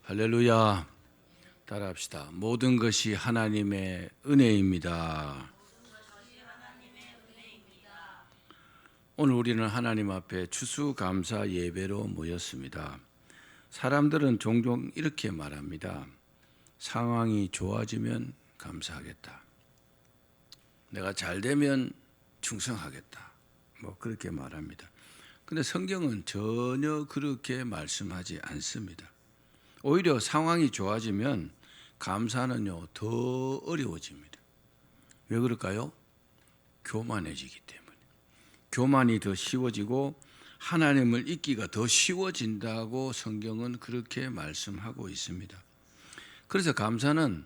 할렐루야. 따라합시다. 모든 것이 하나님의 은혜입니다. 오늘 우리는 하나님 앞에 추수감사 예배로 모였습니다. 사람들은 종종 이렇게 말합니다. 상황이 좋아지면 감사하겠다. 내가 잘 되면 충성하겠다. 그렇게 말합니다. 근데 성경은 전혀 그렇게 말씀하지 않습니다. 오히려 상황이 좋아지면 감사는요 더 어려워집니다. 왜 그럴까요? 교만해지기 때문에. 교만이 더 쉬워지고 하나님을 잊기가 더 쉬워진다고 성경은 그렇게 말씀하고 있습니다. 그래서 감사는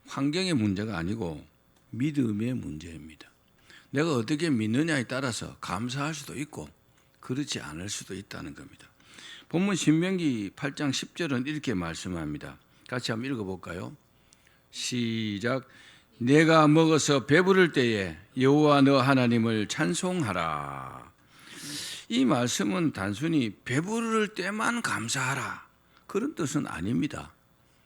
환경의 문제가 아니고 믿음의 문제입니다. 내가 어떻게 믿느냐에 따라서 감사할 수도 있고 그렇지 않을 수도 있다는 겁니다. 본문 신명기 8장 10절은 이렇게 말씀합니다. 같이 한번 읽어볼까요? 시작. 내가 먹어서 배부를 때에 여호와 너 하나님을 찬송하라. 이 말씀은 단순히 배부를 때만 감사하라 그런 뜻은 아닙니다.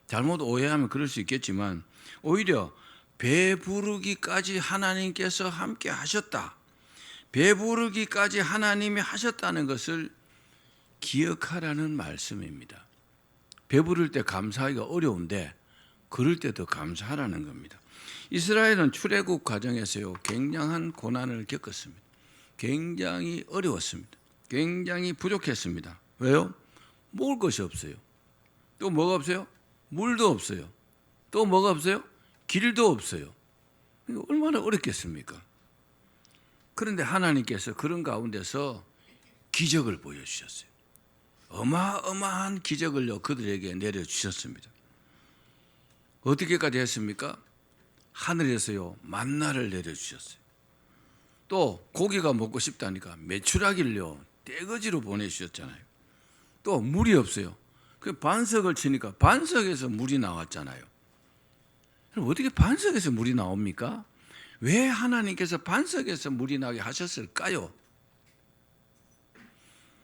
잘못 오해하면 그럴 수 있겠지만 오히려 배부르기까지 하나님께서 함께 하셨다. 배부르기까지 하나님이 하셨다는 것을 기억하라는 말씀입니다. 배부를 때 감사하기가 어려운데 그럴 때 더 감사하라는 겁니다. 이스라엘은 출애굽 과정에서요 굉장한 고난을 겪었습니다. 굉장히 어려웠습니다. 굉장히 부족했습니다. 왜요? 먹을 것이 없어요. 또 뭐가 없어요? 물도 없어요. 또 뭐가 없어요? 길도 없어요. 얼마나 어렵겠습니까? 그런데 하나님께서 그런 가운데서 기적을 보여주셨어요. 어마어마한 기적을요 그들에게 내려주셨습니다. 어떻게까지 했습니까? 하늘에서요 만나를 내려주셨어요. 또 고기가 먹고 싶다니까 메추라기를요 떼거지로 보내주셨잖아요. 또 물이 없어요. 그 반석을 치니까 반석에서 물이 나왔잖아요. 그럼 어떻게 반석에서 물이 나옵니까? 왜 하나님께서 반석에서 물이 나게 하셨을까요?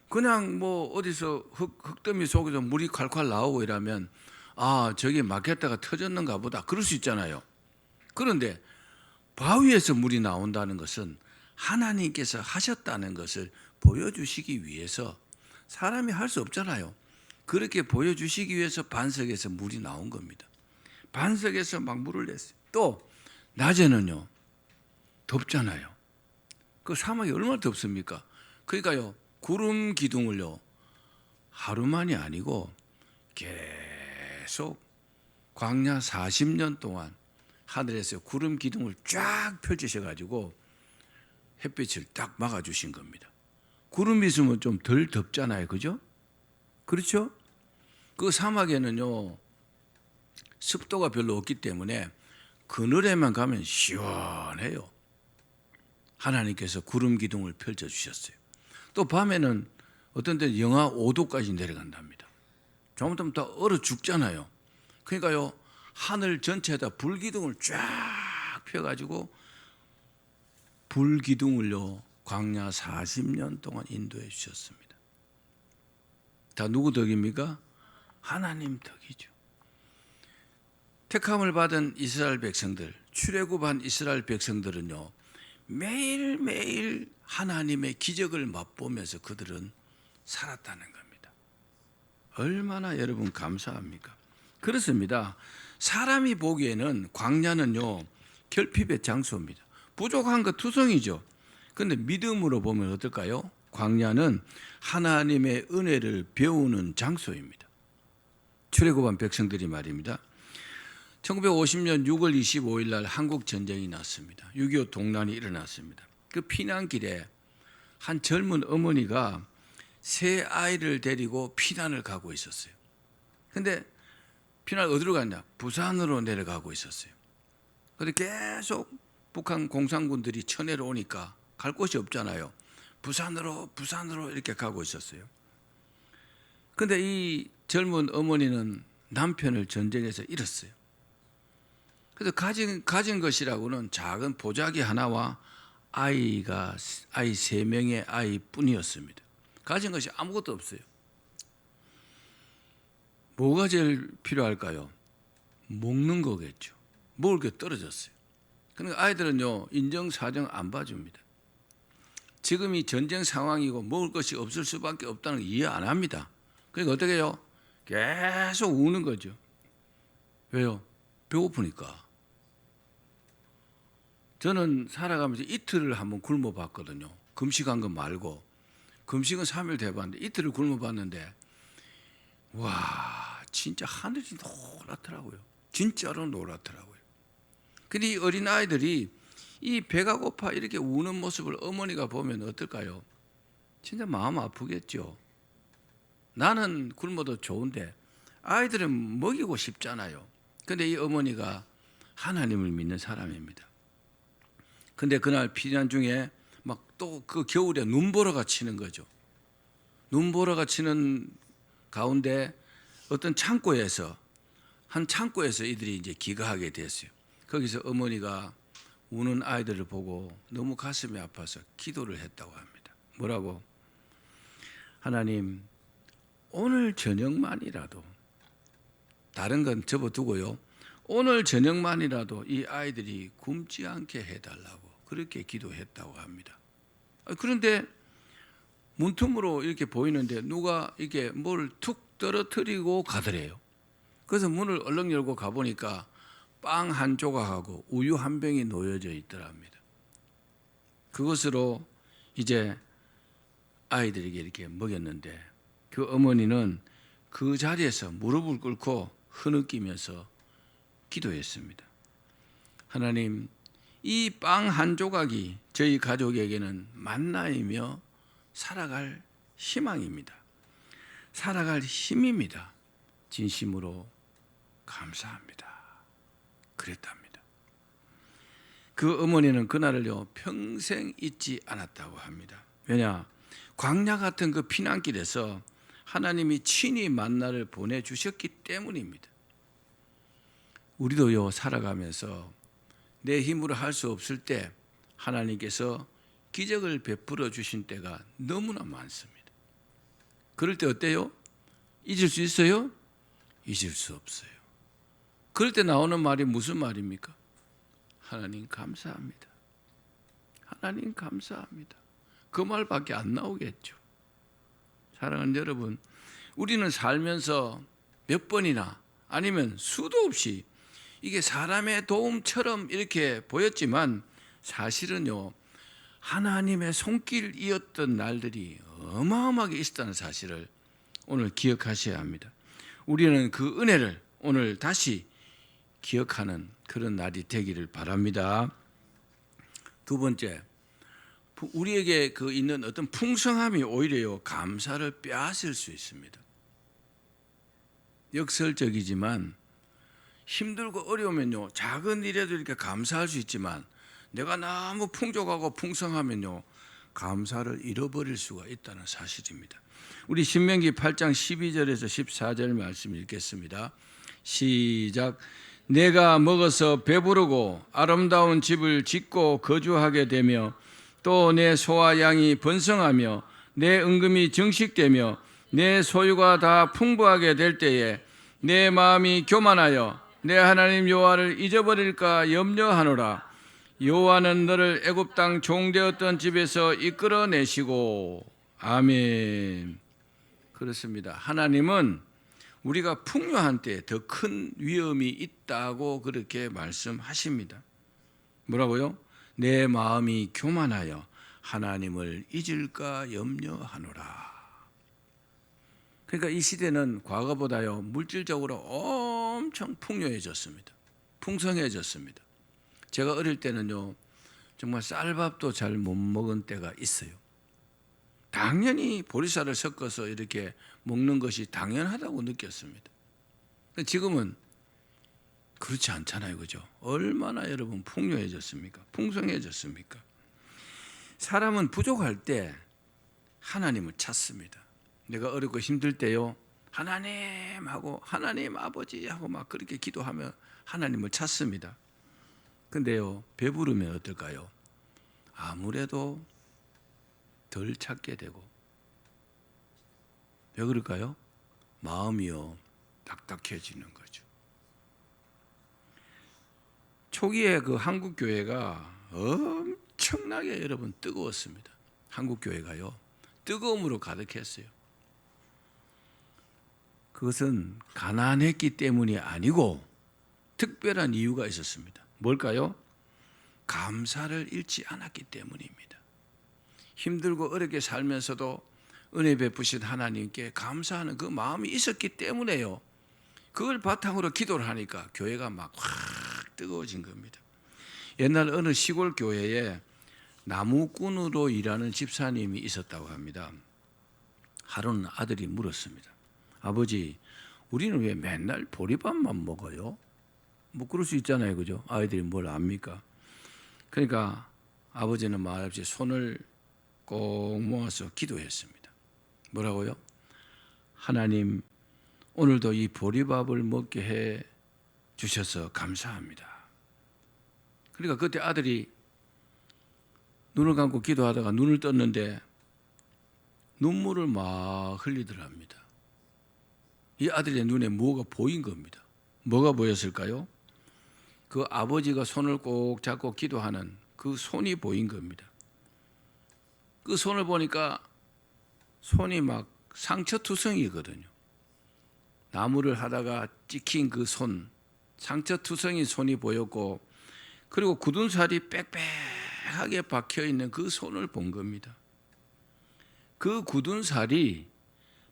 그냥 어디서 흙더미 속에서 물이 콸콸 나오고 이러면 저기 막혔다가 터졌는가 보다 그럴 수 있잖아요. 그런데 바위에서 물이 나온다는 것은 하나님께서 하셨다는 것을 보여주시기 위해서 사람이 할 수 없잖아요. 그렇게 보여주시기 위해서 반석에서 물이 나온 겁니다. 반석에서 막 물을 냈어요. 또 낮에는요 덥잖아요. 그 사막이 얼마나 덥습니까? 그러니까요 구름 기둥을요 하루만이 아니고 계속 광야 40년 동안 하늘에서 구름 기둥을 쫙 펼치셔가지고 햇빛을 딱 막아주신 겁니다. 구름이 있으면 좀 덜 덥잖아요. 그죠? 그렇죠? 그 사막에는요 습도가 별로 없기 때문에 그늘에만 가면 시원해요. 하나님께서 구름 기둥을 펼쳐주셨어요. 또 밤에는 어떤 때는 영하 5도까지 내려간답니다. 잘못하면 다 얼어 죽잖아요. 그러니까요 하늘 전체에다 불기둥을 쫙 펴가지고 불기둥을요 광야 40년 동안 인도해 주셨습니다. 다 누구 덕입니까? 하나님 덕이죠. 택함을 받은 이스라엘 백성들, 출애굽한 이스라엘 백성들은요 매일매일 하나님의 기적을 맛보면서 그들은 살았다는 겁니다. 얼마나 여러분 감사합니까? 그렇습니다. 사람이 보기에는 광야는요 결핍의 장소입니다. 부족한 것 투성이죠. 그런데 믿음으로 보면 어떨까요? 광야는 하나님의 은혜를 배우는 장소입니다. 출애굽한 백성들이 말입니다. 1950년 6월 25일 날 한국 전쟁이 났습니다. 6.25 동란이 일어났습니다. 그 피난길에 한 젊은 어머니가 세 아이를 데리고 피난을 가고 있었어요. 근데 피난 어디로 갔냐? 부산으로 내려가고 있었어요. 그런데 계속 북한 공산군들이 쳐내려 오니까 갈 곳이 없잖아요. 부산으로 이렇게 가고 있었어요. 그런데 이 젊은 어머니는 남편을 전쟁에서 잃었어요. 그래서 가진 것이라고는 작은 보자기 하나와 아이 3명의 아이뿐이었습니다. 가진 것이 아무것도 없어요. 뭐가 제일 필요할까요? 먹는 거겠죠. 먹을 게 떨어졌어요. 그러니까 아이들은요, 인정사정 안 봐줍니다. 지금이 전쟁 상황이고 먹을 것이 없을 수밖에 없다는 걸 이해 안 합니다. 그러니까 어떻게 해요? 계속 우는 거죠. 왜요? 배고프니까. 저는 살아가면서 이틀을 한번 굶어 봤거든요. 금식한 거 말고. 금식은 3일 돼봤는데 이틀을 굶어 봤는데 와, 진짜 하늘이 노랗더라고요. 진짜로 노랗더라고요. 근데 이 어린 아이들이 이 배가 고파 이렇게 우는 모습을 어머니가 보면 어떨까요? 진짜 마음 아프겠죠. 나는 굶어도 좋은데 아이들은 먹이고 싶잖아요. 근데 이 어머니가 하나님을 믿는 사람입니다. 근데 그날 피난 중에 막 또 그 겨울에 눈보라가 치는 거죠. 눈보라가 치는 가운데 어떤 한 창고에서 이들이 이제 귀가하게 됐어요. 거기서 어머니가 우는 아이들을 보고 너무 가슴이 아파서 기도를 했다고 합니다. 뭐라고? 하나님, 오늘 저녁만이라도, 다른 건 접어두고요, 오늘 저녁만이라도 이 아이들이 굶지 않게 해달라고 그렇게 기도했다고 합니다. 그런데 문틈으로 이렇게 보이는데 누가 이게 뭘 툭 떨어뜨리고 가더래요. 그래서 문을 얼른 열고 가보니까 빵 한 조각하고 우유 한 병이 놓여져 있더랍니다. 그것으로 이제 아이들에게 이렇게 먹였는데 그 어머니는 그 자리에서 무릎을 꿇고 흐느끼면서 기도했습니다. 하나님, 이 빵 한 조각이 저희 가족에게는 만나이며 살아갈 희망입니다. 살아갈 힘입니다. 진심으로 감사합니다. 그랬답니다. 그 어머니는 그날을요 평생 잊지 않았다고 합니다. 왜냐? 광야 같은 그 피난길에서 하나님이 친히 만나를 보내주셨기 때문입니다. 우리도요 살아가면서 내 힘으로 할 수 없을 때 하나님께서 기적을 베풀어 주신 때가 너무나 많습니다. 그럴 때 어때요? 잊을 수 있어요? 잊을 수 없어요. 그럴 때 나오는 말이 무슨 말입니까? 하나님 감사합니다. 하나님 감사합니다. 그 말밖에 안 나오겠죠. 사랑하는 여러분, 우리는 살면서 몇 번이나 아니면 수도 없이 이게 사람의 도움처럼 이렇게 보였지만 사실은요 하나님의 손길이었던 날들이 어마어마하게 있었다는 사실을 오늘 기억하셔야 합니다. 우리는 그 은혜를 오늘 다시 기억하는 그런 날이 되기를 바랍니다. 두 번째, 우리에게 그 있는 어떤 풍성함이 오히려 감사를 빼앗을 수 있습니다. 역설적이지만 힘들고 어려우면요 작은 일에도 이렇게 감사할 수 있지만 내가 너무 풍족하고 풍성하면요 감사를 잃어버릴 수가 있다는 사실입니다. 우리 신명기 8장 12절에서 14절 말씀 읽겠습니다. 시작. 내가 먹어서 배부르고 아름다운 집을 짓고 거주하게 되며 또 내 소와 양이 번성하며 내 은금이 정식되며 내 소유가 다 풍부하게 될 때에 내 마음이 교만하여 내 하나님 여호와를 잊어버릴까 염려하노라. 여호와는 너를 애굽 땅 종되었던 집에서 이끌어내시고. 아멘. 그렇습니다. 하나님은 우리가 풍요한 때에 더 큰 위험이 있다고 그렇게 말씀하십니다. 뭐라고요? 내 마음이 교만하여 하나님을 잊을까 염려하노라. 그러니까 이 시대는 과거보다요 물질적으로 엄청 풍요해졌습니다. 풍성해졌습니다. 제가 어릴 때는요 정말 쌀밥도 잘 못 먹은 때가 있어요. 당연히 보리쌀을 섞어서 이렇게 먹는 것이 당연하다고 느꼈습니다. 지금은 그렇지 않잖아요, 그죠? 얼마나 여러분 풍요해졌습니까? 풍성해졌습니까? 사람은 부족할 때 하나님을 찾습니다. 내가 어렵고 힘들 때요 하나님 하고 하나님 아버지 하고 막 그렇게 기도하며 하나님을 찾습니다. 근데요 배부르면 어떨까요? 아무래도 덜 찾게 되고. 왜 그럴까요? 마음이요 딱딱해지는 거죠. 초기에 그 한국 교회가 엄청나게 여러분 뜨거웠습니다. 한국 교회가요, 뜨거움으로 가득했어요. 그것은 가난했기 때문이 아니고 특별한 이유가 있었습니다. 뭘까요? 감사를 잃지 않았기 때문입니다. 힘들고 어렵게 살면서도 은혜 베푸신 하나님께 감사하는 그 마음이 있었기 때문에요. 그걸 바탕으로 기도를 하니까 교회가 막 확 뜨거워진 겁니다. 옛날 어느 시골 교회에 나무꾼으로 일하는 집사님이 있었다고 합니다. 하루는 아들이 물었습니다. 아버지, 우리는 왜 맨날 보리밥만 먹어요? 뭐 그럴 수 있잖아요, 그죠? 아이들이 뭘 압니까? 그러니까 아버지는 말없이 손을 꼭 모아서 기도했습니다. 뭐라고요? 하나님, 오늘도 이 보리밥을 먹게 해 주셔서 감사합니다. 그러니까 그때 아들이 눈을 감고 기도하다가 눈을 떴는데 눈물을 막 흘리더랍니다. 이 아들의 눈에 뭐가 보인 겁니다. 뭐가 보였을까요? 그 아버지가 손을 꼭 잡고 기도하는 그 손이 보인 겁니다. 그 손을 보니까 손이 막 상처투성이거든요. 나무를 하다가 찍힌 그 손, 상처투성이 손이 보였고, 그리고 굳은 살이 빽빽하게 박혀있는 그 손을 본 겁니다. 그 굳은 살이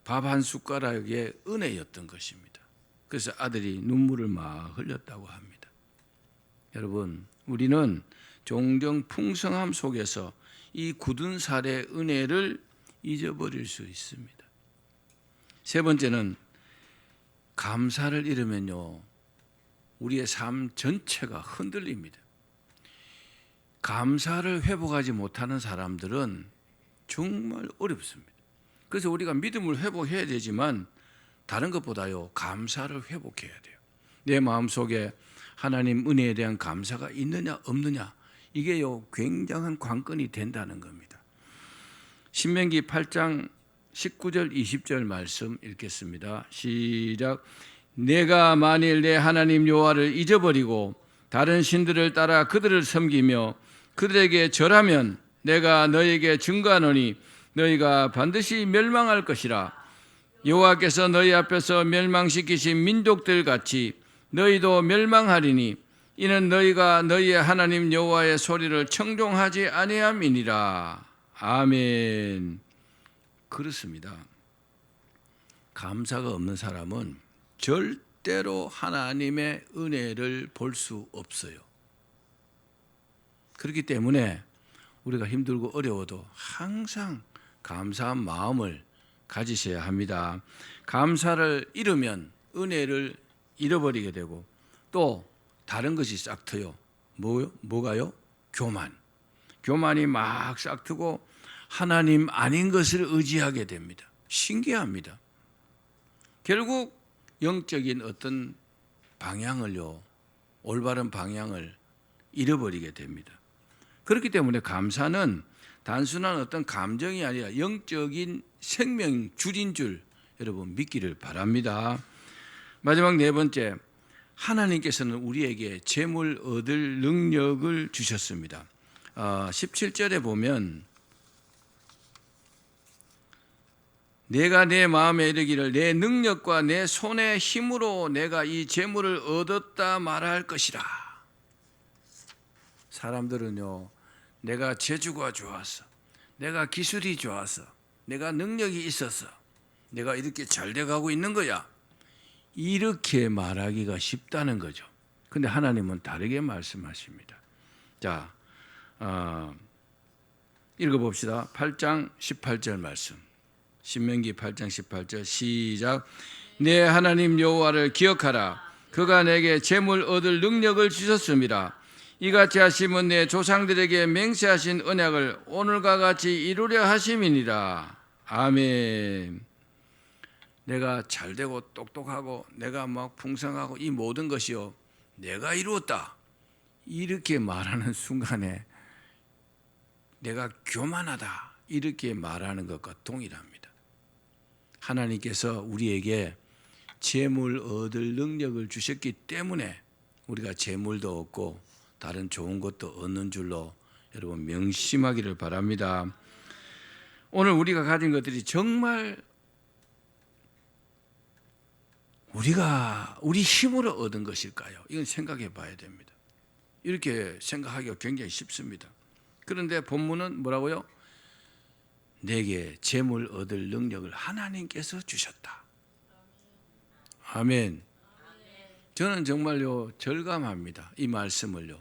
밥 한 숟가락의 은혜였던 것입니다. 그래서 아들이 눈물을 막 흘렸다고 합니다. 여러분, 우리는 종종 풍성함 속에서 이 굳은 살의 은혜를 잊어버릴 수 있습니다. 세 번째는 감사를 잃으면요, 우리의 삶 전체가 흔들립니다. 감사를 회복하지 못하는 사람들은 정말 어렵습니다. 그래서 우리가 믿음을 회복해야 되지만 다른 것보다요, 감사를 회복해야 돼요. 내 마음속에 하나님 은혜에 대한 감사가 있느냐 없느냐, 이게요 굉장한 관건이 된다는 겁니다. 신명기 8장 19절 20절 말씀 읽겠습니다. 시작. 내가 만일 내 하나님 여호와를 잊어버리고 다른 신들을 따라 그들을 섬기며 그들에게 절하면 내가 너희에게 증거하노니 너희가 반드시 멸망할 것이라. 여호와께서 너희 앞에서 멸망시키신 민족들 같이 너희도 멸망하리니 이는 너희가 너희의 하나님 여호와의 소리를 청종하지 아니함이니라. 아멘. 그렇습니다. 감사가 없는 사람은 절대로 하나님의 은혜를 볼 수 없어요. 그렇기 때문에 우리가 힘들고 어려워도 항상 감사한 마음을 가지셔야 합니다. 감사를 잃으면 은혜를 잃어버리게 되고 또 다른 것이 싹 트요. 뭐가요? 교만. 교만이 막 싹 트고 하나님 아닌 것을 의지하게 됩니다. 신기합니다. 결국 영적인 어떤 방향을요, 올바른 방향을 잃어버리게 됩니다. 그렇기 때문에 감사는 단순한 어떤 감정이 아니라 영적인 생명 줄인 줄 여러분 믿기를 바랍니다. 마지막 네 번째, 하나님께서는 우리에게 재물 얻을 능력을 주셨습니다. 17절에 보면 내가 내 마음에 이르기를 내 능력과 내 손의 힘으로 내가 이 재물을 얻었다 말할 것이라. 사람들은요, 내가 재주가 좋아서, 내가 기술이 좋아서, 내가 능력이 있어서 내가 이렇게 잘 돼가고 있는 거야, 이렇게 말하기가 쉽다는 거죠. 근데 하나님은 다르게 말씀하십니다. 자, 읽어봅시다. 8장 18절 말씀. 신명기 8장 18절 시작. 내 하나님 여호와를 기억하라. 그가 내게 재물 얻을 능력을 주셨습니다. 이같이 하심은 내 조상들에게 맹세하신 언약을 오늘과 같이 이루려 하심이니라. 아멘. 내가 잘되고 똑똑하고 내가 막 풍성하고 이 모든 것이요 내가 이루었다, 이렇게 말하는 순간에 내가 교만하다 이렇게 말하는 것과 동일합니다. 하나님께서 우리에게 재물 얻을 능력을 주셨기 때문에 우리가 재물도 얻고 다른 좋은 것도 얻는 줄로 여러분 명심하기를 바랍니다. 오늘 우리가 가진 것들이 정말 우리 힘으로 얻은 것일까요? 이건 생각해 봐야 됩니다. 이렇게 생각하기가 굉장히 쉽습니다. 그런데 본문은 뭐라고요? 내게 재물 얻을 능력을 하나님께서 주셨다. 아멘. 저는 정말요 절감합니다. 이 말씀을요.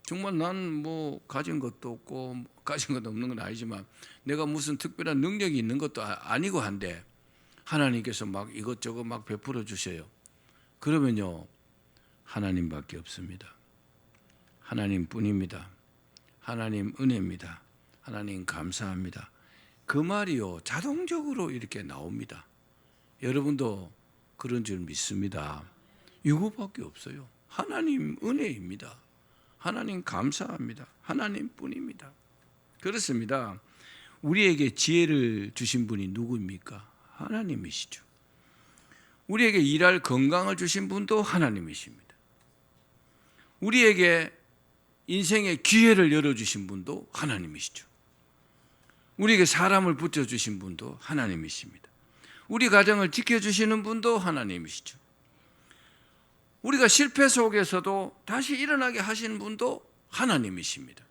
정말 난 뭐 가진 것도 없고 가진 것도 없는 건 아니지만 내가 무슨 특별한 능력이 있는 것도 아니고 한데 하나님께서 막 이것저것 막 베풀어 주셔요. 그러면요 하나님밖에 없습니다. 하나님뿐입니다. 하나님 은혜입니다. 하나님 감사합니다. 그 말이요 자동적으로 이렇게 나옵니다. 여러분도 그런 줄 믿습니다. 이거밖에 없어요. 하나님 은혜입니다. 하나님 감사합니다. 하나님뿐입니다. 그렇습니다. 우리에게 지혜를 주신 분이 누구입니까? 하나님이시죠. 우리에게 일할 건강을 주신 분도 하나님이십니다. 우리에게 인생의 기회를 열어주신 분도 하나님이시죠. 우리에게 사람을 붙여주신 분도 하나님이십니다. 우리 가정을 지켜주시는 분도 하나님이시죠. 우리가 실패 속에서도 다시 일어나게 하시는 분도 하나님이십니다.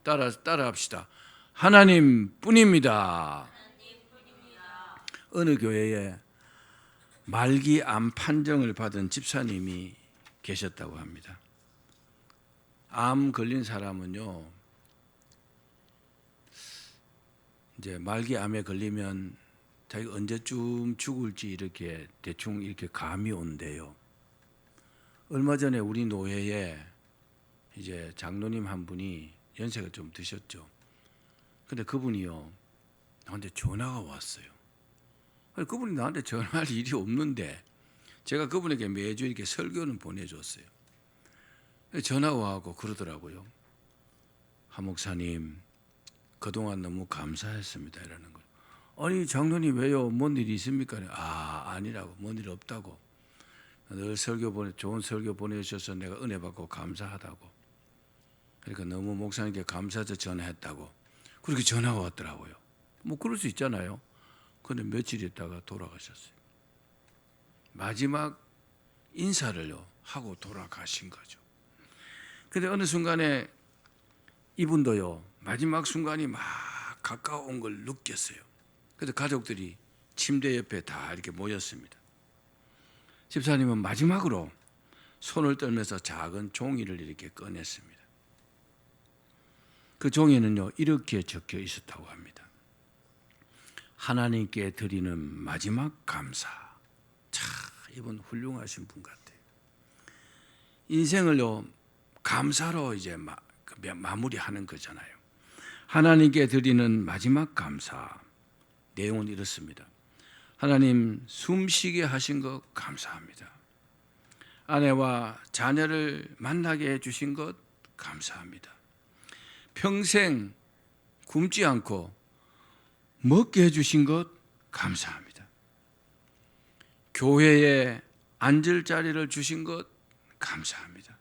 따라합시다. 하나님뿐입니다. 어느 교회에 말기 암 판정을 받은 집사님이 계셨다고 합니다. 암 걸린 사람은요, 이제 말기 암에 걸리면 자기가 언제쯤 죽을지 이렇게 대충 이렇게 감이 온대요. 얼마 전에 우리 노회에 이제 장로님 한 분이 연세가 좀 드셨죠. 근데 그분이요, 나한테 전화가 왔어요. 그분이 나한테 전화할 일이 없는데 제가 그분에게 매주 이렇게 설교는 보내줬어요. 전화가 와서 그러더라고요. 하 목사님, 그동안 너무 감사했습니다. 이러는 거예요. 아니 장로님 왜요? 뭔 일이 있습니까? 아니라고. 뭔 일 없다고. 늘 좋은 설교 보내주셔서 내가 은혜 받고 감사하다고. 그러니까 너무 목사님께 감사해서 전화했다고. 그렇게 전화가 왔더라고요. 뭐 그럴 수 있잖아요. 그런데 며칠 있다가 돌아가셨어요. 마지막 인사를요 하고 돌아가신 거죠. 근데 어느 순간에 이분도요 마지막 순간이 막 가까운 걸 느꼈어요. 그래서 가족들이 침대 옆에 다 이렇게 모였습니다. 집사님은 마지막으로 손을 떨면서 작은 종이를 이렇게 꺼냈습니다. 그 종이는요 이렇게 적혀 있었다고 합니다. 하나님께 드리는 마지막 감사. 참 이분 훌륭하신 분 같아요. 인생을요 감사로 이제 마무리하는 거잖아요. 하나님께 드리는 마지막 감사. 내용은 이렇습니다. 하나님 숨쉬게 하신 것 감사합니다. 아내와 자녀를 만나게 해주신 것 감사합니다. 평생 굶지 않고 먹게 해주신 것 감사합니다. 교회에 앉을 자리를 주신 것 감사합니다.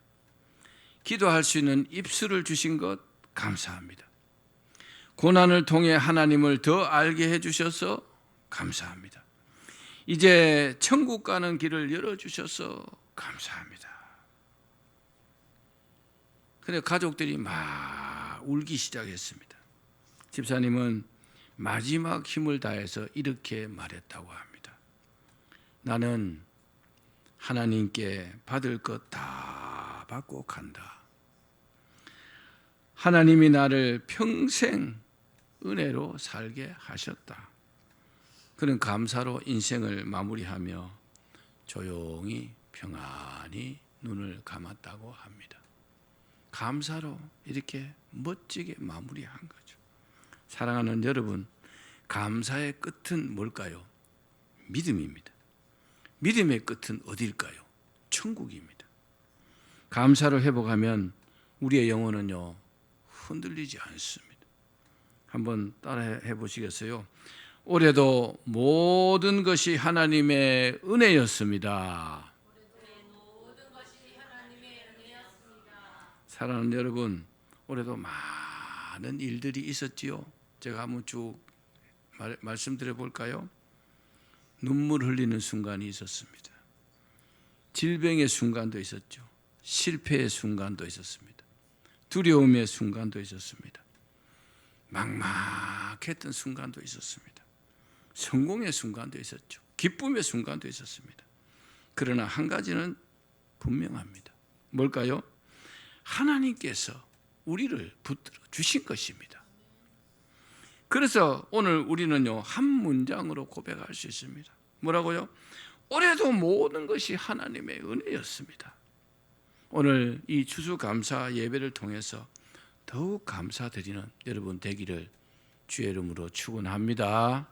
기도할 수 있는 입술을 주신 것 감사합니다. 고난을 통해 하나님을 더 알게 해주셔서 감사합니다. 이제 천국 가는 길을 열어주셔서 감사합니다. 그런데 가족들이 막 울기 시작했습니다. 집사님은 마지막 힘을 다해서 이렇게 말했다고 합니다. 나는 하나님께 받을 것 다 받고 간다. 하나님이 나를 평생 은혜로 살게 하셨다. 그런 감사로 인생을 마무리하며 조용히 평안히 눈을 감았다고 합니다. 감사로 이렇게 멋지게 마무리한 거죠. 사랑하는 여러분, 감사의 끝은 뭘까요? 믿음입니다. 믿음의 끝은 어디일까요? 천국입니다. 감사를 회복하면 우리의 영혼은요 흔들리지 않습니다. 한번 따라 해보시겠어요? 올해도 모든 것이 하나님의 은혜였습니다. 사랑하는 여러분, 올해도 많은 일들이 있었지요. 제가 한번 쭉 말씀드려 볼까요? 눈물 흘리는 순간이 있었습니다. 질병의 순간도 있었죠. 실패의 순간도 있었습니다. 두려움의 순간도 있었습니다. 막막했던 순간도 있었습니다. 성공의 순간도 있었죠. 기쁨의 순간도 있었습니다. 그러나 한 가지는 분명합니다. 뭘까요? 하나님께서 우리를 붙들어 주신 것입니다. 그래서 오늘 우리는요, 한 문장으로 고백할 수 있습니다. 뭐라고요? 올해도 모든 것이 하나님의 은혜였습니다. 오늘 이 추수감사 예배를 통해서 더욱 감사드리는 여러분 되기를 주의 이름으로 축원합니다.